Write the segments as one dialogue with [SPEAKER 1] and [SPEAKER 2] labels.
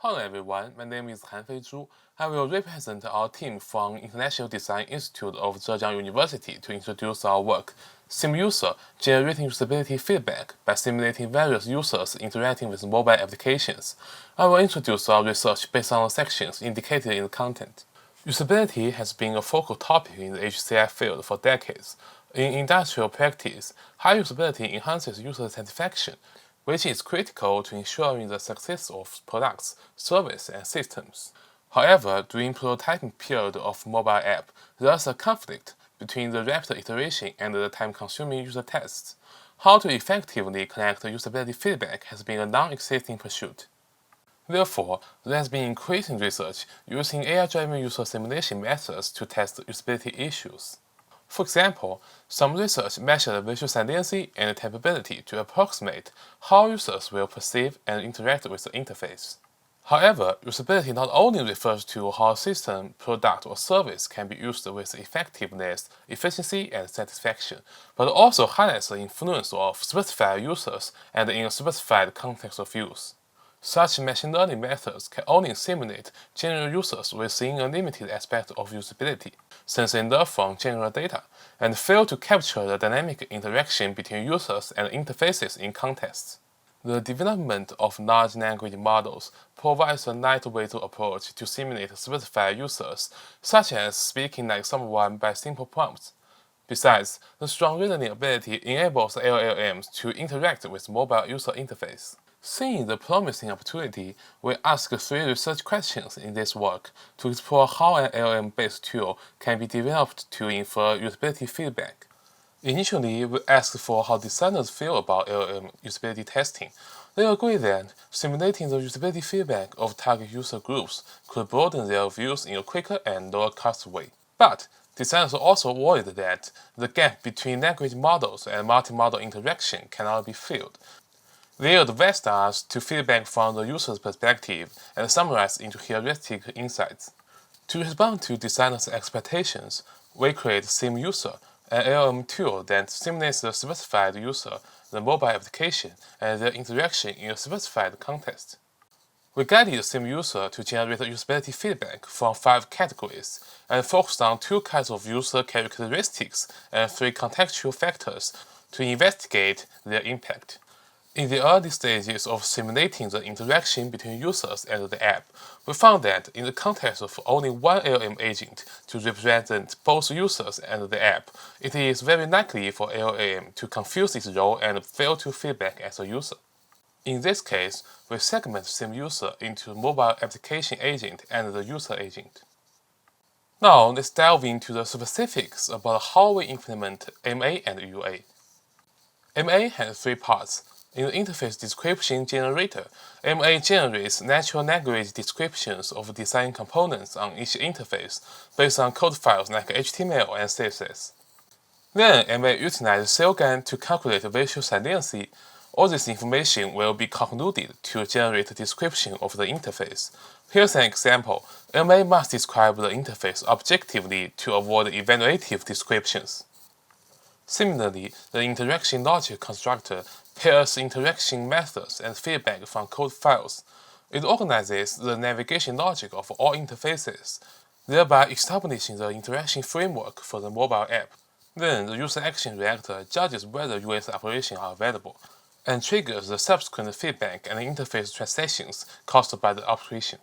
[SPEAKER 1] Hello everyone, my name is Hanfei. I will represent our team from International Design Institute of Zhejiang University to introduce our work, SimUser, generating usability feedback by simulating various users interacting with mobile applications. I will introduce our research based on the sections indicated in the content. Usability has been a focal topic in the HCI field for decades. In industrial practice, high usability enhances user satisfaction, which is critical to ensuring the success of products, services, and systems. However, during prototyping period of mobile app, there is a conflict between the rapid iteration and the time-consuming user tests. How to effectively collect usability feedback has been a non-existing pursuit. Therefore, there has been increasing research using AI-driven user simulation methods to test usability issues. For example, some research measured visual saliency and typability to approximate how users will perceive and interact with the interface. However, usability not only refers to how a system, product, or service can be used with effectiveness, efficiency, and satisfaction, but also highlights the influence of specified users and in a specified context of use. Such machine learning methods can only simulate general users within a limited aspect of usability, sensing enough from general data, and fail to capture the dynamic interaction between users and interfaces in context. The development of large language models provides a lightweight approach to simulate specified users, such as speaking like someone by simple prompts. Besides, the strong reasoning ability enables LLMs to interact with mobile user interface. Seeing the promising opportunity, we ask 3 research questions in this work to explore how an LLM-based tool can be developed to infer usability feedback. Initially, we asked for how designers feel about LLM usability testing. They agree that simulating the usability feedback of target user groups could broaden their views in a quicker and lower-cost way. But designers also worried that the gap between language models and multi-model interaction cannot be filled. They advised us to feedback from the user's perspective and summarize into heuristic insights. To respond to designers' expectations, we create SimUser, an LLM tool that simulates the specified user, the mobile application, and their interaction in a specified context. We guided SimUser to generate usability feedback from 5 categories and focused on 2 kinds of user characteristics and 3 contextual factors to investigate their impact. In the early stages of simulating the interaction between users and the app, we found that in the context of only one LLM agent to represent both users and the app, it is very likely for LLM to confuse its role and fail to feedback as a user. In this case, we segment SimUser into mobile application agent and the user agent. Now, let's delve into the specifics about how we implement MA and UA. MA has 3 parts. In the interface description generator, MA generates natural language descriptions of design components on each interface based on code files like HTML and CSS. Then, MA utilizes Xiang to calculate visual saliency. All this information will be convoluted to generate a description of the interface. Here's an example. MA must describe the interface objectively to avoid evaluative descriptions. Similarly, the interaction logic constructor pairs interaction methods and feedback from code files. It organizes the navigation logic of all interfaces, thereby establishing the interaction framework for the mobile app. Then, the user action reactor judges whether UA's operations are available, and triggers the subsequent feedback and interface transactions caused by the operation.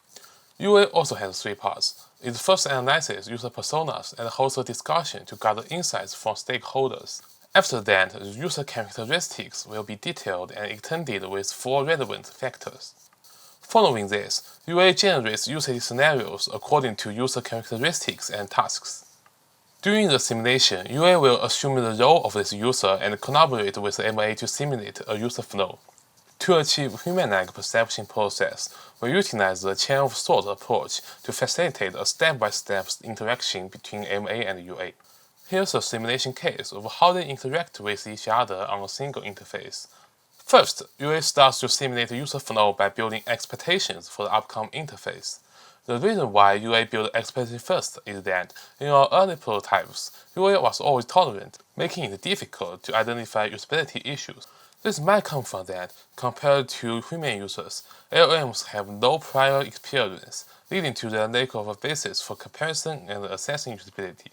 [SPEAKER 1] UA also has 3 parts. It first analyzes user personas and holds a discussion to gather insights from stakeholders. After that, the user characteristics will be detailed and extended with 4 relevant factors. Following this, UA generates usage scenarios according to user characteristics and tasks. During the simulation, UA will assume the role of this user and collaborate with MA to simulate a user flow. To achieve human-like perception process, we utilize the chain of thought approach to facilitate a step-by-step interaction between MA and UA. Here's a simulation case of how they interact with each other on a single interface. First, UA starts to simulate user flow by building expectations for the upcoming interface. The reason why UA built expectations first is that in our early prototypes, UA was always tolerant, making it difficult to identify usability issues. This might come from that, compared to human users, LLMs have no prior experience, leading to their lack of a basis for comparison and assessing usability.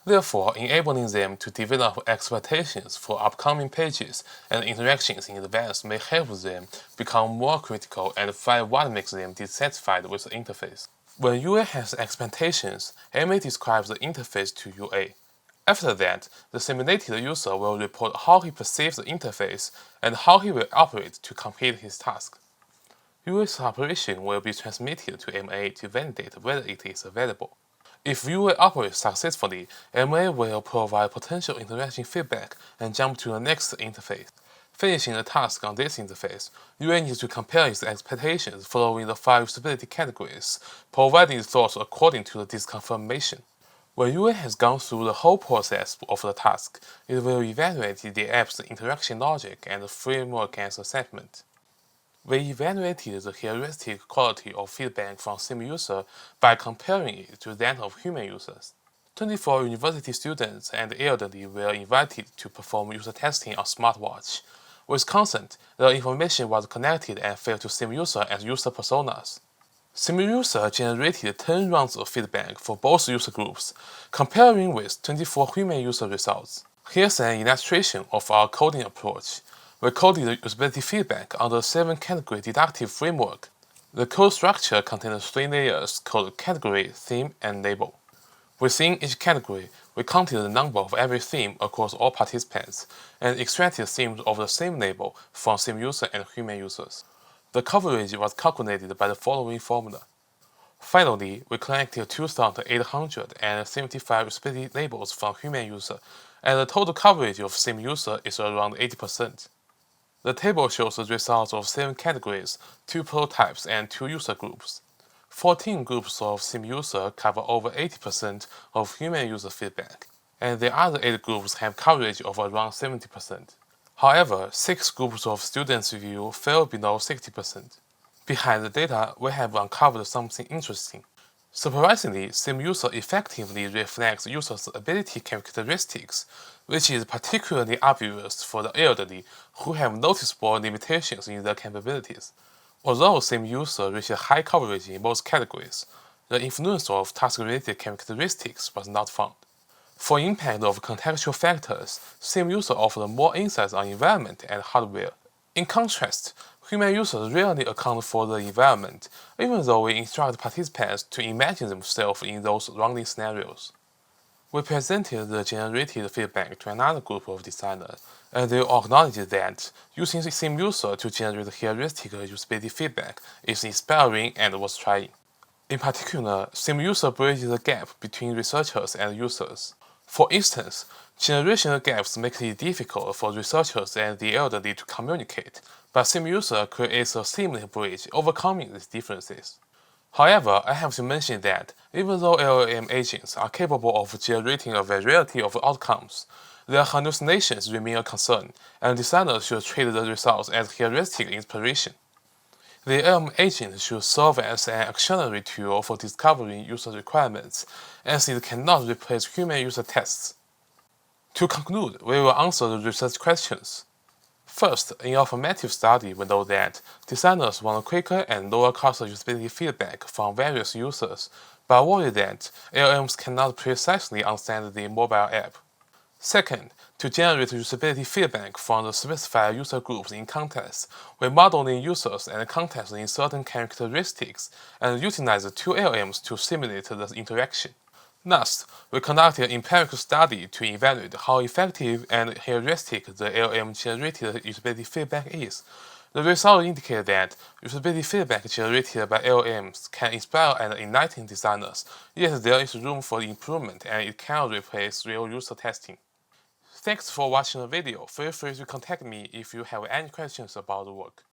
[SPEAKER 1] Therefore, enabling them to develop expectations for upcoming pages and interactions in advance may help them become more critical and find what makes them dissatisfied with the interface. When UA has expectations, MA describes the interface to UA. After that, the simulated user will report how he perceives the interface and how he will operate to complete his task. UA's operation will be transmitted to MA to validate whether it is available. If UA operates successfully, MA will provide potential interaction feedback and jump to the next interface. Finishing the task on this interface, UA needs to compare its expectations following the 5 usability categories, providing its thoughts according to the disconfirmation. When UA has gone through the whole process of the task, it will evaluate the app's interaction logic and framework as assessment. We evaluated the heuristic quality of feedback from SimUser by comparing it to that of human users. 24 university students and elderly were invited to perform user testing on smartwatch. With consent, the information was connected and fed to SimUser as user personas. SimUser generated 10 rounds of feedback for both user groups, comparing with 24 human user results. Here's an illustration of our coding approach. We coded the usability feedback under a 7-category deductive framework. The code structure contains 3 layers called category, theme, and label. Within each category, we counted the number of every theme across all participants and extracted themes of the same label from SimUser and human users. The coverage was calculated by the following formula. Finally, we collected 2,875 usability labels from human user, and the total coverage of SimUser is around 80%. The table shows the results of 7 categories, 2 prototypes, and 2 user groups. 14 groups of SimUser cover over 80% of human user feedback, and the other 8 groups have coverage of around 70%. However, 6 groups of students' review fell below 60%. Behind the data, we have uncovered something interesting. Surprisingly, SimUser effectively reflects users' ability characteristics, which is particularly obvious for the elderly who have noticeable limitations in their capabilities. Although SimUser reached high coverage in both categories, the influence of task-related characteristics was not found. For impact of contextual factors, SimUser offered more insights on environment and hardware. In contrast, human users rarely account for the environment, even though we instruct participants to imagine themselves in those surrounding scenarios. We presented the generated feedback to another group of designers, and they acknowledged that using SimUser to generate heuristic usability feedback is inspiring and worth trying. In particular, SimUser bridges the gap between researchers and users. For instance, generational gaps make it difficult for researchers and the elderly to communicate, but SimUser creates a seamless bridge overcoming these differences. However, I have to mention that even though LLM agents are capable of generating a variety of outcomes, their hallucinations remain a concern, and designers should treat the results as heuristic inspiration. The LLM agent should serve as an auxiliary tool for discovering user requirements, as it cannot replace human user tests. To conclude, we will answer the research questions. First, in our formative study, we know that designers want quicker and lower cost usability feedback from various users, but worry that LLMs cannot precisely understand the mobile app. Second, to generate usability feedback from the specified user groups in context, we model in users and context in certain characteristics and utilize the 2 LLMs to simulate the interaction. Next, we conducted an empirical study to evaluate how effective and heuristic the LLM-generated usability feedback is. The results indicate that usability feedback generated by LLMs can inspire and enlighten designers, yet there is room for improvement and it cannot replace real user testing. Thanks for watching the video. Feel free to contact me if you have any questions about the work.